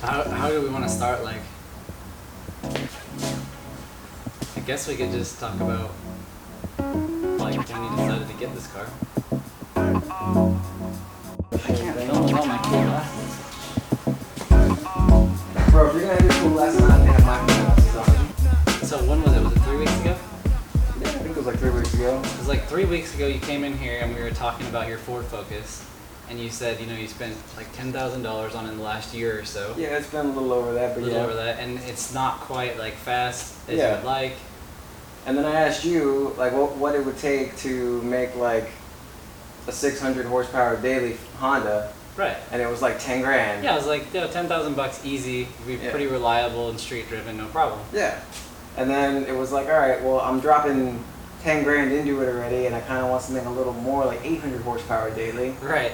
How do we want to start? Like, I guess we could just talk about like when you decided to get this car. I can't film with all my cool glasses. Bro, if you're gonna do cool glasses, I have my glasses on. So when was it? Was it 3 weeks ago? Yeah, I think it was like 3 weeks ago. It was like 3 weeks ago you came in here and we were talking about your Ford Focus. And you said, you know, you spent like $10,000 on it in the last year or so. Yeah, it's been a little over that, but a little over that, and it's not quite like fast as you would like. And then I asked you like what it would take to make like a 600 horsepower daily Honda. Right. And it was like 10 grand. Yeah, it was like, you know, $10,000 easy. It'd be pretty reliable and street driven, no problem. Yeah. And then it was like, all right, well, I'm dropping 10 grand into it already, and I kind of want something a little more like 800 horsepower daily. Right.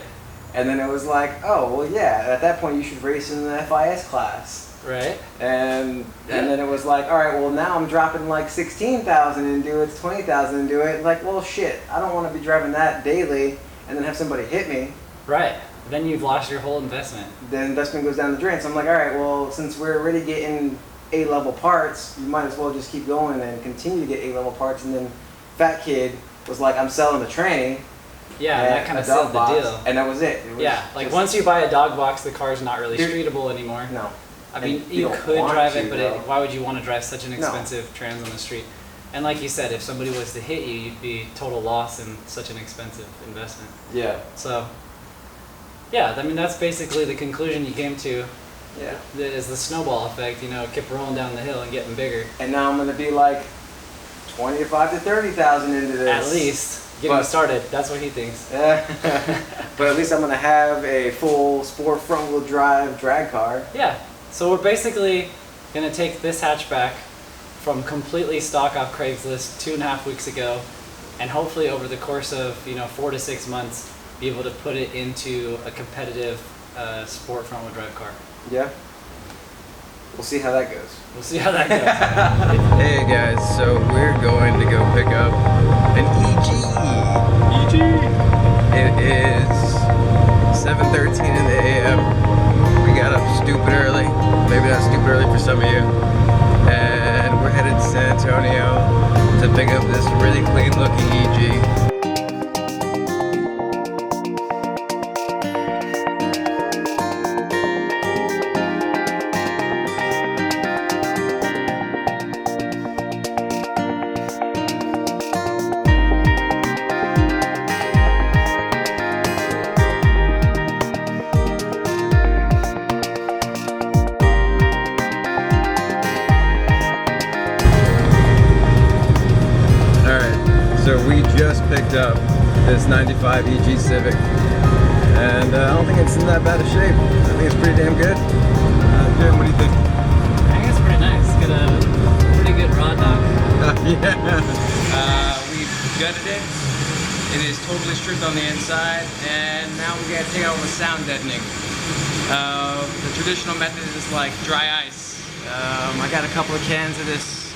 And then it was like, oh, well, yeah, at that point you should race in the FIS class. Right. And then it was like, all right, well, now I'm dropping like 16,000 into it, 20,000 into it. Like, well, shit, I don't want to be driving that daily and then have somebody hit me. Right. Then you've lost your whole investment. The investment goes down the drain. So I'm like, all right, well, since we're already getting A-level parts, you might as well just keep going and continue to get A-level parts. And then Fat Kid was like, I'm selling the tranny. Yeah, and that kind of sealed the deal. And that was it. Yeah, like once you buy a dog box, the car's not really streetable anymore. No. I mean, you could drive it, but why would you want to drive such an expensive trans on the street? And like you said, if somebody was to hit you, you'd be total loss in such an expensive investment. Yeah. So, yeah, I mean, that's basically the conclusion you came to. Yeah. Is the snowball effect, you know, it kept rolling down the hill and getting bigger. And now I'm going to be like 25 to 30,000 into this. At least. Getting started, that's what he thinks. But at least I'm going to have a full sport front wheel drive drag car. Yeah, so we're basically going to take this hatchback from completely stock off Craigslist 2.5 weeks ago, and hopefully over the course of 4 to 6 months be able to put it into a competitive sport front wheel drive car. Yeah. We'll see how that goes. We'll see how that goes. Hey guys, so we're going to go pick up an EG. It is 7:13 in the AM. We got up stupid early. Maybe not stupid early for some of you. And we're headed to San Antonio to pick up this really clean looking EG. So we just picked up this 95 EG Civic, and I don't think it's in that bad a shape. I think it's pretty damn good. Jim, what do you think? I think it's pretty nice. It's got a pretty good raw dog. Yeah. We've gutted it. It is totally stripped on the inside, and now we gotta take out the sound deadening. The traditional method is like dry ice. I got a couple of cans of this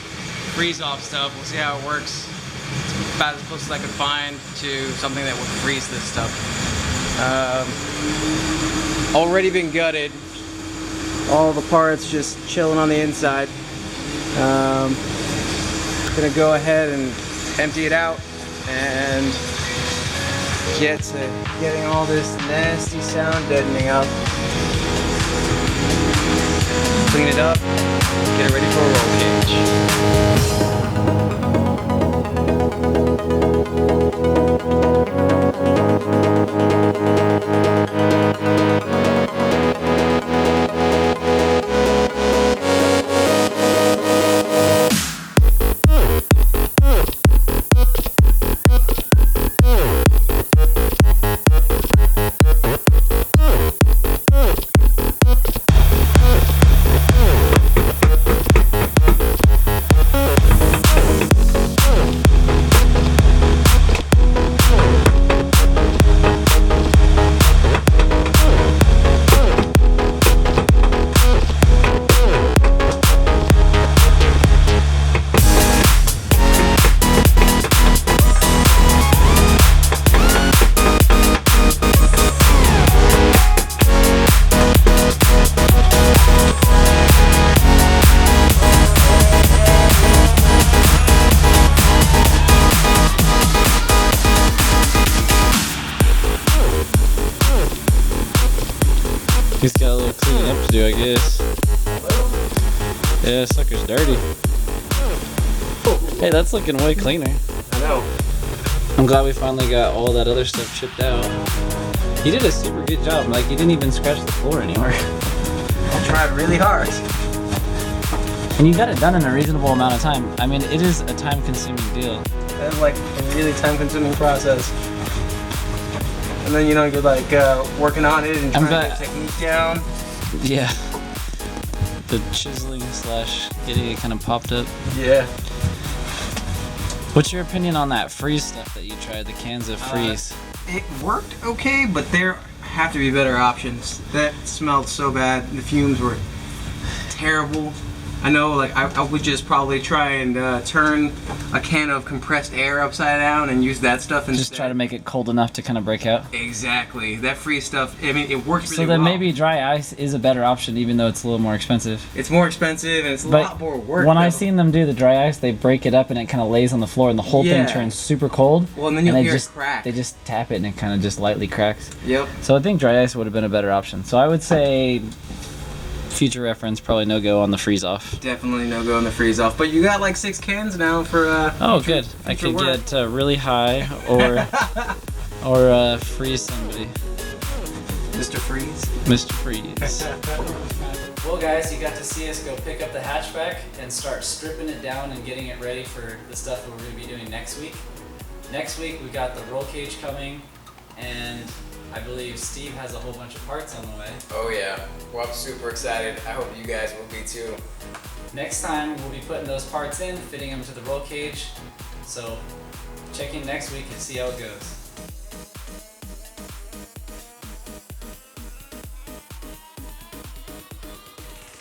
freeze-off stuff. We'll see how it works. It's about as close as I could find to something that would freeze this stuff. Already been gutted. All the parts just chilling on the inside. Gonna go ahead and empty it out and get to getting all this nasty sound deadening up. Clean it up, get it ready for a roll cage. He's got a little cleaning up to do, I guess. Yeah, sucker's dirty. Hey, that's looking way cleaner. I know. I'm glad we finally got all that other stuff chipped out. He did a super good job. Like, he didn't even scratch the floor anymore. I tried really hard. And you got it done in a reasonable amount of time. I mean, it is a time-consuming deal. It's like a really time-consuming process. And then, you know, you're like working on it and trying to get technique down. Yeah. The chiseling slash getting it kind of popped up. Yeah. What's your opinion on that freeze stuff that you tried, the cans of freeze? It worked okay, but there have to be better options. That smelled so bad. The fumes were terrible. I know, like, I would just probably try and turn a can of compressed air upside down and use that stuff instead. Just try to make it cold enough to kind of break out? Exactly. That freeze stuff, I mean, it works really So well. then maybe dry ice is a better option, even though it's a little more expensive. It's more expensive and it's a lot more work. When I seen them do the dry ice, they break it up and it kind of lays on the floor and the whole thing turns super cold. Well, and then you'll hear it crack. They just tap it and it kind of just lightly cracks. Yep. So I think dry ice would have been a better option. So I would say, future reference, probably no go on the freeze off. Definitely no go on the freeze off. But you got like 6 cans now for oh, good. I could get really high or freeze somebody. Mr. Freeze. Mr. Freeze. Well, guys, you got to see us go pick up the hatchback and start stripping it down and getting it ready for the stuff that we're going to be doing next week. Next week, we got the roll cage coming, and I believe Steve has a whole bunch of parts on the way. Oh yeah, well I'm super excited. I hope you guys will be too. Next time we'll be putting those parts in, fitting them to the roll cage. So check in next week and see how it goes.